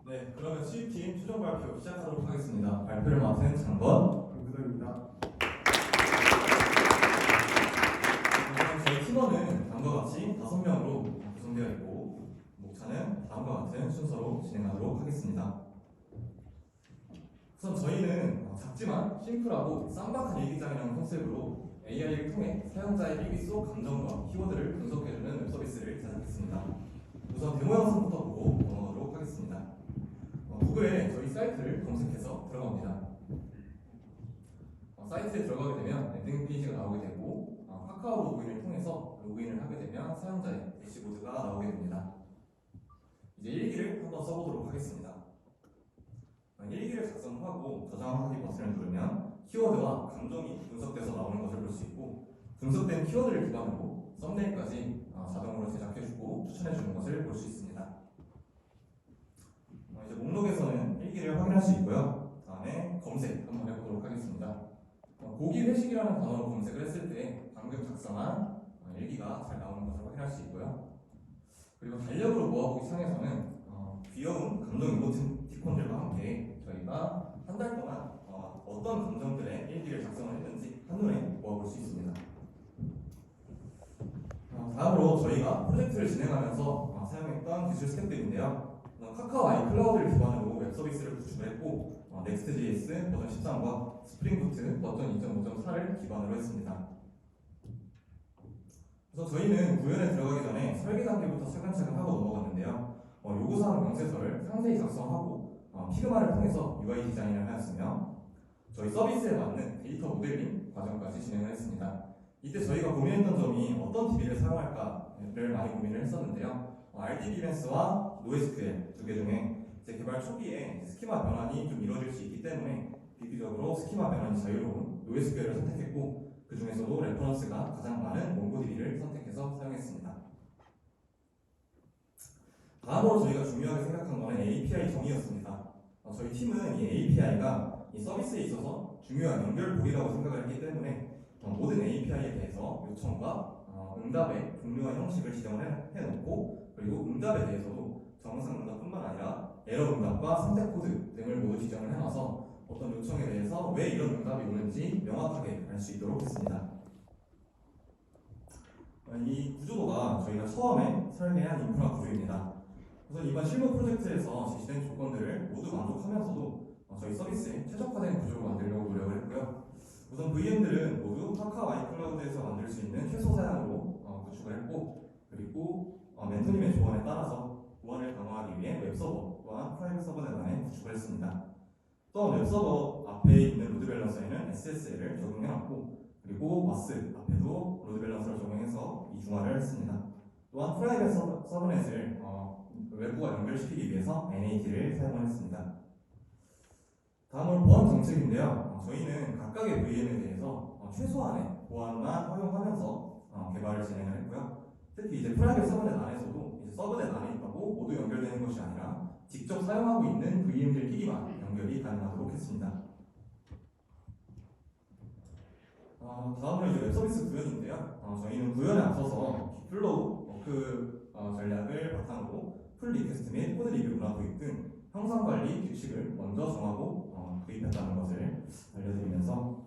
네, 그러면 수입팀 최종 발표 시작하도록 하겠습니다. 발표를 맡은 장건 강구덕입니다. 저희 팀원은 다음과 같이 5명으로 구성되어 있고 목차는 다음과 같은 순서로 진행하도록 하겠습니다. 우선 저희는 작지만 심플하고 쌍박한 일기장이라는 컨셉으로 AI를 통해 사용자의 일기 속 감정과 키워드를 분석해주는 웹 서비스를 제작했습니다. 우선 데모 영상부터 보고 넘어가도록 하겠습니다. 구글에 저희 사이트를 검색해서 들어갑니다. 사이트에 들어가게 되면 랜딩 페이지가 나오게 되고 카카오 로그인을 통해서 로그인을 하게 되면 사용자의 대시보드가 나오게 됩니다. 이제 일기를 한번 써보도록 하겠습니다. 일기를 작성하고 저장하기 버튼을 누르면 키워드와 감정이 분석돼서 나오는 것을 볼 수 있고 분석된 키워드를 기반으로 썸네일까지 자동으로 제작해주고 추천해주는 것을 볼 수 있습니다. 이제 목록에서는 일기를 확인할 수 있고요. 다음에 검색 한번 해보도록 하겠습니다. 고기 회식이라는 단어로 검색을 했을 때 방금 작성한 일기가 잘 나오는 것을 확인할 수 있고요. 그리고 달력으로 모아보기 창에서는 귀여운 감정 이모티콘들과 함께 저희가 한 달 동안 어떤 감정들의 일기를 작성을 했는지 한눈에 모아볼 수 있습니다. 다음으로 저희가 프로젝트를 진행하면서 사용했던 기술 스택들인데요. 카카오 아이클라우드를 기반으로 웹 서비스를 구축을 했고 Next.js 버전 13과 스프링부트 버전 2.5.4를 기반으로 했습니다. 그래서 저희는 구현에 들어가기 전에 설계 단계부터 차근차근 하고 넘어갔는데요. 요구사항 명세서를 상세히 작성하고 피그마를 통해서 UI 디자인을 하였으며 저희 서비스에 맞는 데이터 모델링 과정까지 진행을 했습니다. 이때 저희가 고민했던 점이 어떤 DB를 사용할까를 많이 고민을 했었는데요. RDBMS와 NoSQL 두 개 중에 제 개발 초기에 스키마 변환이 좀 이루어질 수 있기 때문에 비교적으로 스키마 변환이 자유로운 NoSQL을 선택했고 그 중에서도 레퍼런스가 가장 많은 몽고DB를 선택해서 사용했습니다. 다음으로 저희가 중요하게 생각한 것은 API 정의였습니다. 저희 팀은 이 API가 이 서비스에 있어서 중요한 연결고리라고 생각을 했기 때문에 모든 API에 대해서 요청과 응답의 종류와 형식을 지정을 해놓고 그리고 응답에 대해서도 정상 응답뿐만 아니라 에러 응답과 선택 코드 등을 모두 지정을 해놔서 어떤 요청에 대해서 왜 이런 응답이 오는지 명확하게 알 수 있도록 했습니다. 이 구조도가 저희가 처음에 설계한 인프라 구조입니다. 우선 이번 실무 프로젝트에서 제시된 조건들을 모두 만족하면서도 저희 서비스에 최적화된 구조로 만들려고 노력을 했고요. 우선 VM들은 모두 카카오 아이클라우드에서 만들 수 있는 최소 사양으로 구축을 했고 그리고 멘토님의 조언에 따라서 보안을 강화하기 위해 웹서버 또한 프라이빗 서버 내간에 구축을 했습니다. 또한 웹서버 앞에 있는 로드 밸런서에는 SSL을 적용해놨고 그리고 WAS 앞에도 로드 밸런서를 적용해서 이중화를 했습니다. 또한 프라이빗 서브넷을 외부와 연결시키기 위해서 NAT를 사용을 했습니다. 다음으로 보안 정책인데요. 저희는 각각의 VM에 대해서 최소한의 보안만 허용하면서 개발을 진행을 했고요. 특히 이제 프라이빗 서브넷 안에서도 이제 서브넷 안에 있다고 모두 연결되는 것이 아니라 직접 사용하고 있는 VM들끼리만 연결이 가능하도록 했습니다. 다음으로 이제 웹 서비스 구현인데요. 저희는 구현에 앞서서 플로우 워크 전략을 바탕으로 풀 리퀘스트 및 코드 리뷰 문화 도입 등 형상 관리 규칙을 먼저 정하고 도입했다는 것을 알려드리면서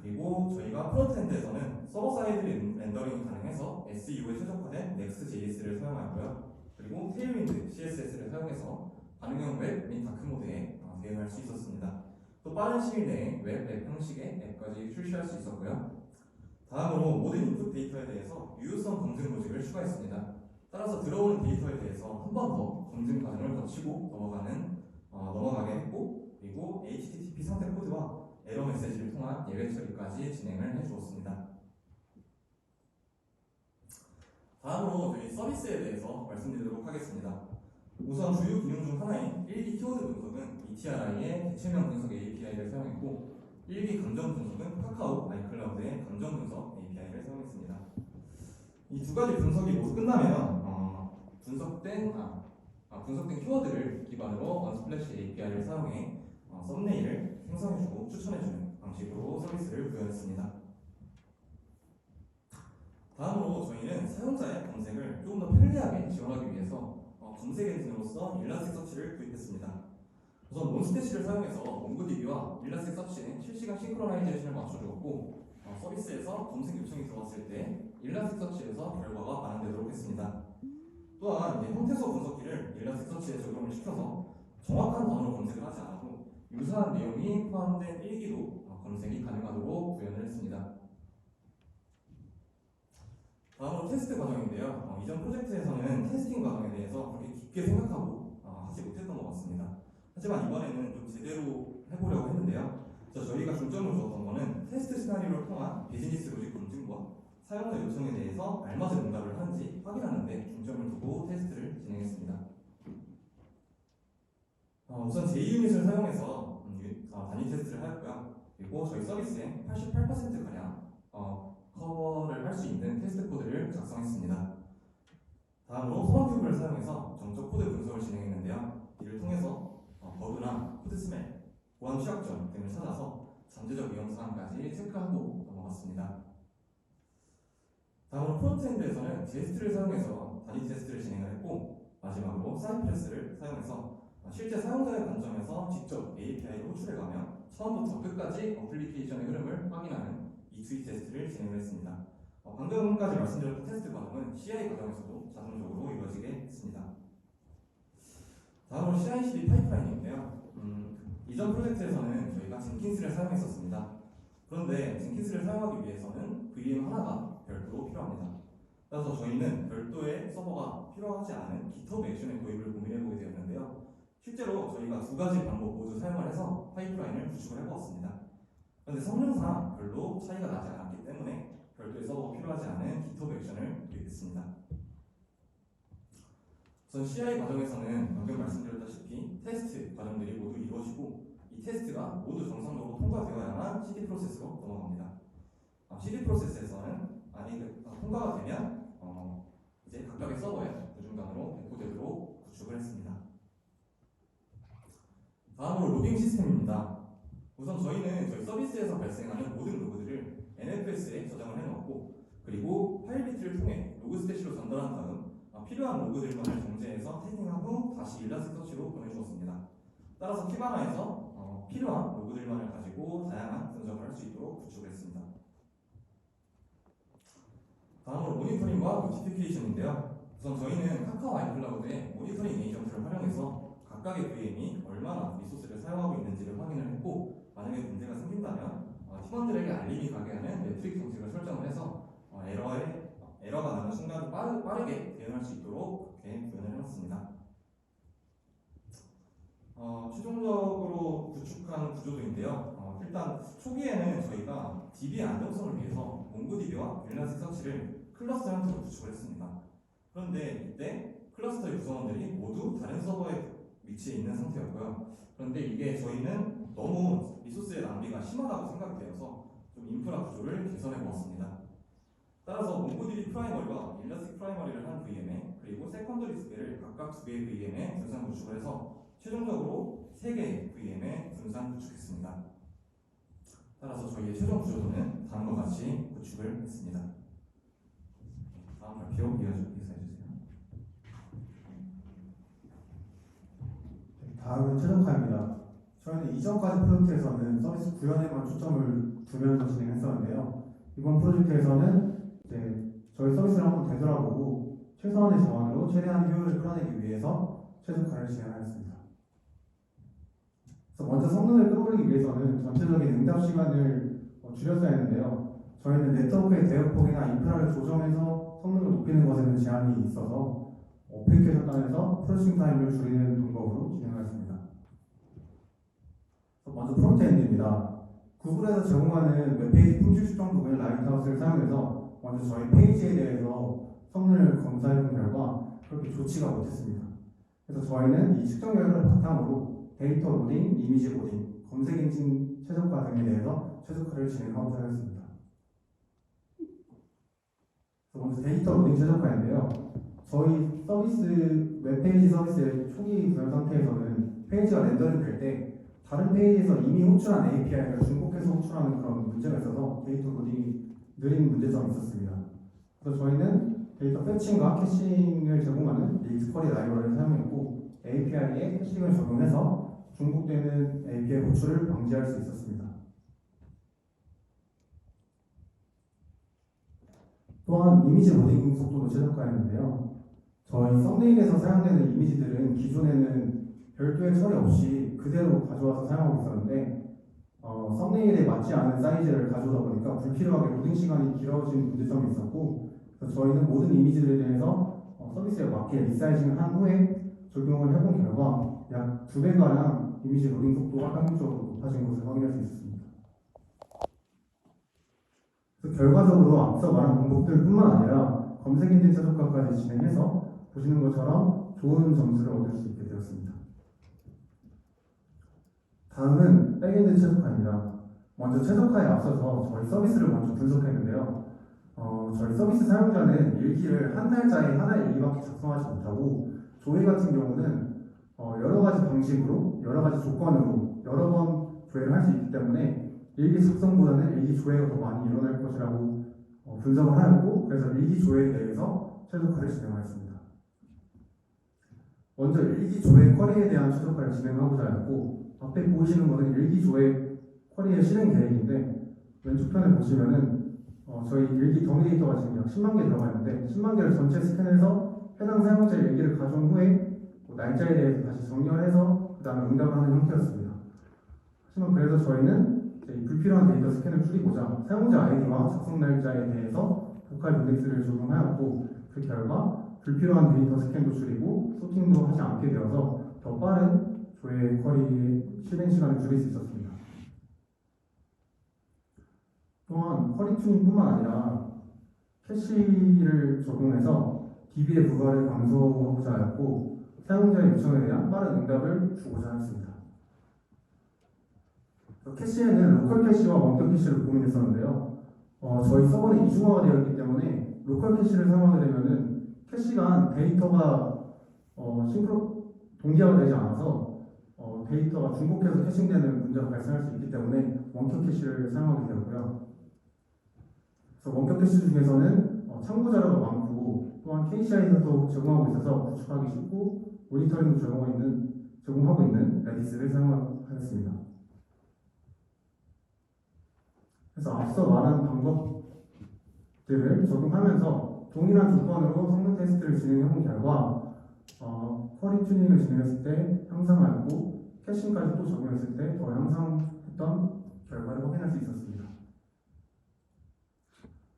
그리고 저희가 프론트엔드에서는 서버 사이드 렌더링이 가능해서 SEO에 최적화된 Next.js를 사용하였고요. 그리고 테일윈드 CSS를 사용해서 반응형 웹 및 다크모드에 대응할 수 있었습니다. 또 빠른 시일 내에 웹 앱 형식의 앱까지 출시할 수 있었고요. 다음으로 모든 인풋 데이터에 대해서 유효성 검증 로직을 추가했습니다. 따라서 들어오는 데이터에 대해서 한 번 더 검증 과정을 거치고 넘어가게 했고 그리고 HTTP 선택 코드와 에러 메시지를 통한 예외 처리까지 진행을 해주었습니다. 다음으로 저희 서비스에 대해서 말씀드리도록 하겠습니다. 우선 주요 기능 중 하나인 일기 키워드 분석은 ETRI의 대체명 분석 API를 사용했고 일기 감정 분석은 카카오 아이클라우드의 감정 분석 API를 사용했습니다. 이 두 가지 분석이 모두 끝나면 분석된 키워드를 기반으로 언스플래시 API를 사용해 썸네일을 생성해주고 추천해주는 방식으로 서비스를 구현했습니다. 다음으로 저희는 사용자의 검색을 조금 더 편리하게 지원하기 위해서 검색 엔진으로서 일라스틱서치를 도입했습니다. 우선 몬스태시를 사용해서 몽고DB와 일라스틱서치의 실시간 싱크로나이제이션을 맞춰주었고 서비스에서 검색 요청이 들어왔을 때 일라스틱서치에서 결과가 반영되도록 했습니다. 또한 형태소 분석기를 일라스틱서치에 적용을 시켜서 정확한 단어로 검색을 하지 않아도 유사한 내용이 포함된 일기도 검색이 가능하도록 구현을 했습니다. 다음으로 테스트 과정인데요. 이전 프로젝트에서는 테스팅 과정에 대해서 그렇게 깊게 생각하고 하지 못했던 것 같습니다. 하지만 이번에는 좀 제대로 해보려고 했는데요. 저희가 중점을 두었던 것은 테스트 시나리오를 통한 비즈니스 로직 검증과 사용자 요청에 대해서 알맞은 응답을 하는지 확인하는 데 중점을 두고 테스트를 진행했습니다. 우선 JUnit을 사용해서 단위 테스트를 하였고요. 그리고 저희 서비스의 88%가량 커버를 할 수 있는 테스트 코드를 작성했습니다. 다음으로 소방큐브를 사용해서 정적 코드 분석을 진행했는데요. 이를 통해서 버그나 코드 스멜, 보안 취약점 등을 찾아서 잠재적 위험 사항까지 체크하고 넘어갔습니다. 다음으로 프론트엔드에서는 제스트를 사용해서 단위 테스트를 진행을 했고, 마지막으로 사이프레스를 사용해서 실제 사용자의 관점에서 직접 API를 호출해가며 처음부터 끝까지 어플리케이션의 흐름을 확인하는 E2E 테스트를 진행을 했습니다. 방금까지 말씀드렸던 테스트 과정은 CI 과정에서도 자동적으로 이루어지게 했습니다. 다음으로 CI/CD 파이프라인인데요. 이전 프로젝트에서는 저희가 젠킨스를 사용했었습니다. 그런데 젠킨스를 사용하기 위해서는 VM 하나가 별도로 필요합니다. 따라서 저희는 별도의 서버가 필요하지 않은 GitHub 액션의 도입을 고민해보게 되었는데요. 실제로 저희가 두 가지 방법 모두 사용을 해서 파이프라인을 구축을 해보았습니다. 그런데 성능상 별로 차이가 나지 않았기 때문에 별도의 서버가 필요하지 않은 GitHub 액션을 도입했습니다. 우선 CI 과정에서는 방금 말씀드렸다시피 테스트 과정들이 모두 이루어지고 이 테스트가 모두 정상적으로 통과되어야만 CD 프로세스로 넘어갑니다. CD 프로세스에서는 통과가 되면 이제 각각의 서버에 무중단으로 배포되도록 구축을 했습니다. 다음으로 로깅 시스템입니다. 우선 저희는 저희 서비스에서 발생하는 모든 로그들을 NFS에 저장을 해놓았고, 그리고 파일 비트를 통해 로그 스태시로 전달한 다음 필요한 로그들만을 정제해서 태깅한 후 다시 일라스틱서치로 보내주었습니다. 따라서 키바나에서 필요한 로그들만을 가지고 다양한 분석을 할 수 있도록 구축을 했습니다. 다음으로 모니터링과 노티피케이션인데요. 우선 저희는 카카오 아이클라우드의 모니터링 에이전트를 활용해서 각각의 VM이 얼마나 리소스를 사용하고 있는지를 확인을 했고, 만약에 문제가 생긴다면 팀원들에게 알림이 가게 하는 매트릭 정책을 설정을 해서 에러가 나는 순간 빠르게 대응할 수 있도록 그렇게 구현을 해놨습니다. 최종적으로 구축한 구조도인데요. 일단 초기에는 저희가 DB의 안정성을 위해서 몽고DB와 일라스틱서치를 클러스터 형태로 구축을 했습니다. 그런데 이때 클러스터의 구성원들이 모두 다른 서버에 위치해 있는 상태였고요. 그런데 이게 저희는 너무 리소스의 낭비가 심하다고 생각이 되어서 좀 인프라 구조를 개선해 보았습니다. 따라서 몽고DB 프라이머리와 일라스틱 프라이머리를 한 VM에 그리고 세컨더리 두 개를 각각 두 개의 VM에 분산 구축을 해서 최종적으로 3개의 VM에 분산 구축했습니다. 따라서 저희의 최종 구조도는 다음과 같이 구축을 했습니다. 다음 발표 이어해주세요. 다음은 최종화입니다. 저희는 이전까지 프로젝트에서는 서비스 구현에만 초점을 두면서 진행했었는데요. 이번 프로젝트에서는 저희 서비스를 한번 되돌아보고 최소한의 자원으로 최대한 효율을 끌어내기 위해서 최적화를 진행하였습니다. 그래서 먼저 성능을 끌어올리기 위해서는 전체적인 응답 시간을 줄였어야 했는데요. 저희는 네트워크의 대역폭이나 인프라를 조정해서 성능을 높이는 것에는 제한이 있어서 어플리케이션 단에서 프로세싱 타임을 줄이는 방법으로 진행하였습니다. 먼저 프론트엔드입니다. 구글에서 제공하는 웹페이지 품질 측정 도구인 라이트하우스를 사용해서 먼저 저희 페이지에 대해서 성능을 검사해본 결과 그렇게 좋지가 못했습니다. 그래서 저희는 이 측정 결과를 바탕으로 데이터 로딩, 이미지 로딩, 검색 엔진 최적화 등에 대해서 최적화를 진행하고자 하였습니다. 먼저 데이터 로딩 최적화인데요. 저희 서비스, 웹페이지 서비스의 초기 구현 상태에서는 페이지가 렌더링 될 때 다른 페이지에서 이미 호출한 API를 중복해서 호출하는 그런 문제가 있어서 데이터 로딩이 느린 문제점이 있었습니다. 그래서 저희는 데이터 패칭과 캐싱을 제공하는 리스 쿼리 라이브러리를 사용했고 API에 캐싱을 적용해서 중복되는 API 호출을 방지할 수 있었습니다. 또한 이미지 로딩 속도도 최적화했는데요. 저희 썸네일에서 사용되는 이미지들은 기존에는 별도의 처리 없이 그대로 가져와서 사용하고 있었는데 썸네일에 맞지 않은 사이즈를 가져오다 보니까 불필요하게 로딩 시간이 길어진 문제점이 있었고, 그래서 저희는 모든 이미지들에 대해서 서비스에 맞게 리사이징을 한 후에 적용을 해본 결과 약 2배가량 이미지 로딩 속도가 평균적으로 높아진 것을 확인할 수 있었습니다. 그래서 결과적으로 앞서 말한 방법들뿐만 아니라 검색 엔진 최적화까지 진행해서 보시는 것처럼 좋은 점수를 얻을 수 있게 되었습니다. 다음은 백엔드 최적화입니다. 먼저 최적화에 앞서서 저희 서비스를 먼저 분석했는데요. 저희 서비스 사용자는 일기를 한 날짜에 하나의 일기밖에 작성하지 못하고, 조회 같은 경우는 여러 가지 방식으로, 여러 가지 조건으로 여러 번 조회를 할 수 있기 때문에 일기 작성보다는 일기 조회가 더 많이 일어날 것이라고 분석을 하였고, 그래서 일기 조회에 대해서 최적화를 진행하였습니다. 먼저 일기 조회 쿼리에 대한 최적화를 진행하고자 하였고, 앞에 보이시는 것은 일기 조회 쿼리의 실행 계획인데, 왼쪽 편에 보시면은 저희 일기 더미 데이터가 지금 약 10만 개 들어가 있는데 10만 개를 전체 스캔해서 해당 사용자 일기를 가져온 후에 날짜에 대해서 다시 정렬해서 그 다음에 응답을 하는 형태였습니다. 하지만 그래서 저희는 이제 이 불필요한 데이터 스캔을 줄이고자 사용자 아이디와 작성 날짜에 대해서 보컬 인덱스를 적용하였고, 그 결과 불필요한 데이터 스캔도 줄이고 소팅도 하지 않게 되어서 더 빠른 조회 쿼리의 실행 시간을 줄일 수 있었습니다. 또한 쿼리 튜닝뿐만 아니라 캐시를 적용해서 DB의 부가를 감소하고자 하였고, 사용자의 요청에 대한 빠른 응답을 주고자 하였습니다. 캐시에는 로컬 캐시와 원격 캐시를 고민했었는데요. 저희 서버는 이중화가 되어 있기 때문에 로컬 캐시를 사용하게 되면은 캐시가 데이터가 동기화가 되지 않아서 데이터가 중복해서 캐싱되는 문제가 발생할 수 있기 때문에 원격 캐시를 사용하게 되었고요. 그래서 원격 캐시 중에서는 참고 자료가 많고, 또한 KCI에서도 제공하고 있어서 구축하기 쉽고 모니터링도 제공하고 있는 레디스를 사용하였습니다. 그래서 앞서 말한 방법들을 적용하면서 동일한 조건으로 성능 테스트를 진행해본 결과 쿼리 튜닝을 진행했을 때 향상하였고, 캐싱까지 또 적용했을 때 더 향상했던 결과를 확인할 수 있었습니다.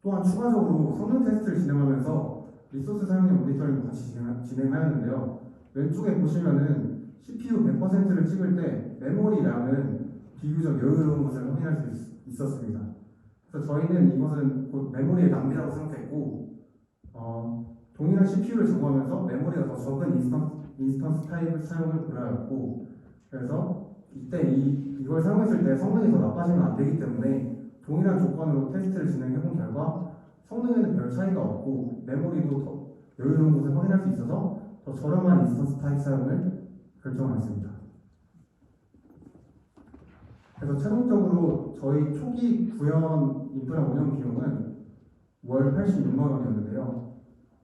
또한 추가적으로 성능 테스트를 진행하면서 리소스 사용량 모니터링도 같이 진행하였는데요. 왼쪽에 보시면은 CPU 100%를 찍을 때 메모리량은 비교적 여유로운 것을 확인할 수 있었습니다. 그래서 저희는 이것은 곧 메모리의 낭비라고 생각했고, 동일한 CPU를 제공하면서 메모리가 더 적은 인스턴스 타입을 사용을 고려하였고, 그래서 이때 이걸 사용했을 때 성능이 더 나빠지면 안 되기 때문에 동일한 조건으로 테스트를 진행해본 결과 성능에는 별 차이가 없고 메모리도 더 여유로운 것을 확인할 수 있어서 더 저렴한 인스턴스 타입 사용을 결정하였습니다. 그래서 최종적으로 저희 초기 구현 인프라 운영 비용은 월 86만 원이었는데요.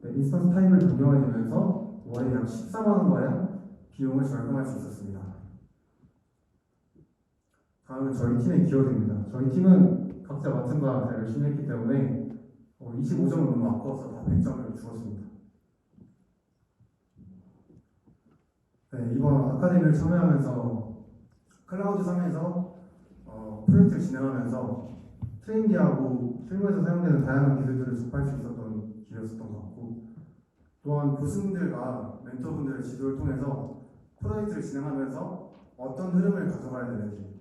인스턴스 타입을 변경하게 되면서 월에 약 14만 원가량 비용을 절감할 수 있었습니다. 다음은 저희 팀의 기여도입니다. 저희 팀은 각자 맡은 바 다 열심히 했기 때문에 25점을 너무 아까워서 다 100점을 주었습니다. 네, 이번 아카데미를 참여하면서 클라우드 상에서 프로젝트를 진행하면서 트렌디하고 실무에서 사용되는 다양한 기술들을 접할 수 있었던 기회였었던 것 같고, 또한 교수님들과 멘토분들의 지도를 통해서 프로젝트를 진행하면서 어떤 흐름을 가져가야 되는지,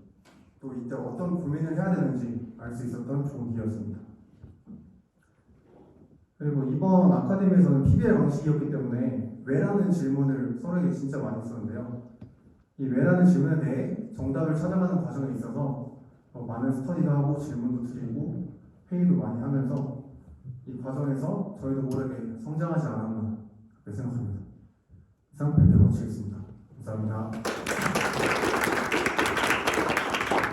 또 이때 어떤 고민을 해야 되는지 알 수 있었던 좋은 기회였습니다. 그리고 이번 아카데미에서는 PBL 방식이었기 때문에 왜라는 질문을 서로에게 진짜 많이 했었는데요. 이 왜라는 질문에 대해 정답을 찾아가는 과정에 있어서 많은 스터디도 하고 질문도 드리고 회의도 많이 하면서 이 과정에서 저희도 모르게 성장하지 않았나 그렇게 생각합니다. 이상 발표 마치겠습니다. 감사합니다.